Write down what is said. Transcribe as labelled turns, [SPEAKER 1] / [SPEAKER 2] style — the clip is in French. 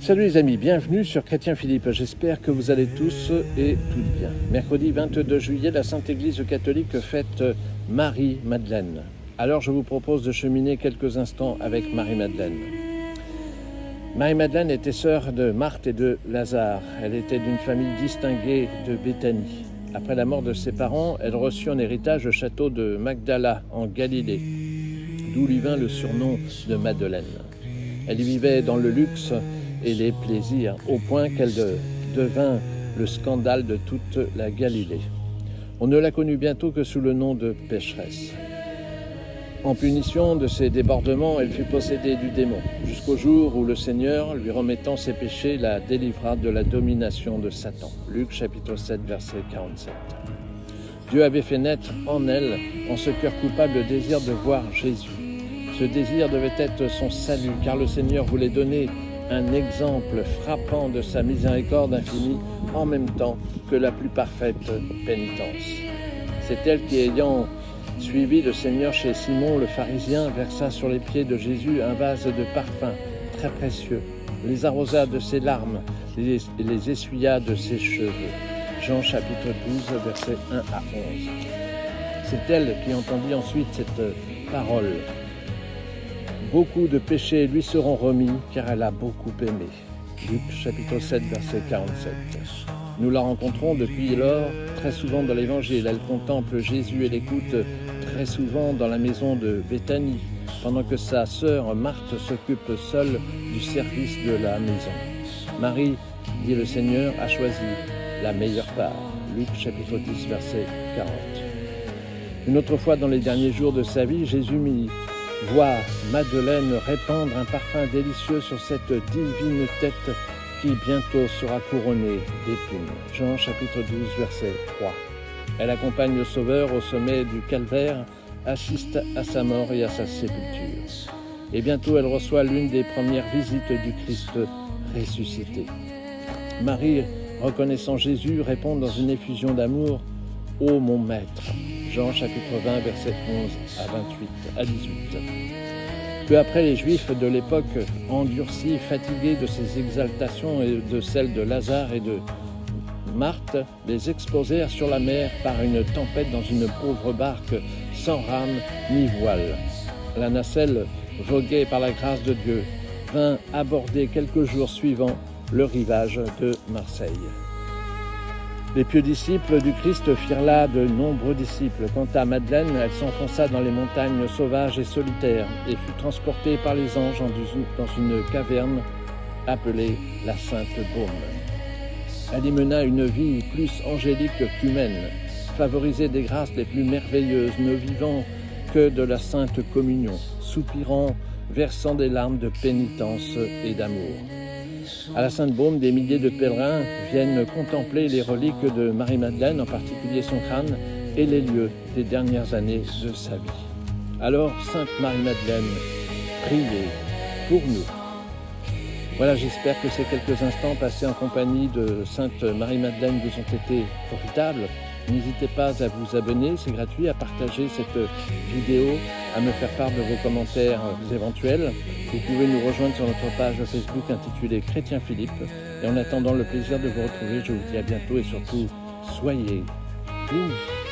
[SPEAKER 1] Salut les amis, bienvenue sur Chrétien Philippe. J'espère que vous allez tous et toutes bien. Mercredi 22 juillet, la Sainte Église catholique fête Marie-Madeleine. Alors je vous propose de cheminer quelques instants avec Marie-Madeleine. Marie-Madeleine était sœur de Marthe et de Lazare. Elle était d'une famille distinguée de Béthanie. Après la mort de ses parents, elle reçut en héritage le château de Magdala en Galilée, d'où lui vint le surnom de Madeleine. Elle y vivait dans le luxe et les plaisirs, au point qu'elle devint le scandale de toute la Galilée. On ne la connut bientôt que sous le nom de pécheresse. En punition de ses débordements, elle fut possédée du démon, jusqu'au jour où le Seigneur, lui remettant ses péchés, la délivra de la domination de Satan. Luc chapitre 7, verset 47. Dieu avait fait naître en elle, en ce cœur coupable, le désir de voir Jésus. Ce désir devait être son salut, car le Seigneur voulait donner un exemple frappant de sa miséricorde infinie, en même temps que la plus parfaite pénitence. C'est elle qui, ayant suivi le Seigneur chez Simon le pharisien, versa sur les pieds de Jésus un vase de parfum très précieux, les arrosa de ses larmes et les essuya de ses cheveux. Jean chapitre 12, versets 1 à 11. C'est elle qui entendit ensuite cette parole. Beaucoup de péchés lui seront remis, car elle a beaucoup aimé. Luc chapitre 7, verset 47. Nous la rencontrons depuis lors très souvent dans l'Évangile. Elle contemple Jésus et l'écoute très souvent dans la maison de Béthanie, pendant que sa sœur Marthe s'occupe seule du service de la maison. Marie, dit le Seigneur, a choisi la meilleure part. Luc chapitre 10, verset 40. Une autre fois, dans les derniers jours de sa vie, Jésus voit Madeleine répandre un parfum délicieux sur cette divine tête qui bientôt sera couronnée d'épines. Jean chapitre 12, verset 3. Elle accompagne le Sauveur au sommet du calvaire, assiste à sa mort et à sa sépulture. Et bientôt elle reçoit l'une des premières visites du Christ ressuscité. Marie, reconnaissant Jésus, répond dans une effusion d'amour « Ô mon Maître !» Jean chapitre 20, versets 11 à 28 à 18. Peu après, les Juifs de l'époque, endurcis, fatigués de ces exaltations et de celles de Lazare et de Marthe, les exposèrent sur la mer par une tempête dans une pauvre barque sans rame ni voile. La nacelle, voguée par la grâce de Dieu, vint aborder quelques jours suivants le rivage de Marseille. Les pieux disciples du Christ firent là de nombreux disciples. Quant à Madeleine, elle s'enfonça dans les montagnes sauvages et solitaires et fut transportée par les anges dans une caverne appelée la Sainte Baume. Elle y mena une vie plus angélique qu'humaine, favorisée des grâces les plus merveilleuses, ne vivant que de la Sainte Communion, soupirant, versant des larmes de pénitence et d'amour. À la Sainte Baume, des milliers de pèlerins viennent contempler les reliques de Marie-Madeleine, en particulier son crâne, et les lieux des dernières années de sa vie. Alors, Sainte Marie-Madeleine, priez pour nous. Voilà, j'espère que ces quelques instants passés en compagnie de Sainte Marie-Madeleine vous ont été profitables. N'hésitez pas à vous abonner, c'est gratuit, à partager cette vidéo, à me faire part de vos commentaires éventuels. Vous pouvez nous rejoindre sur notre page Facebook intitulée Chrétien Philippe. Et en attendant le plaisir de vous retrouver, je vous dis à bientôt et surtout, soyez bénis.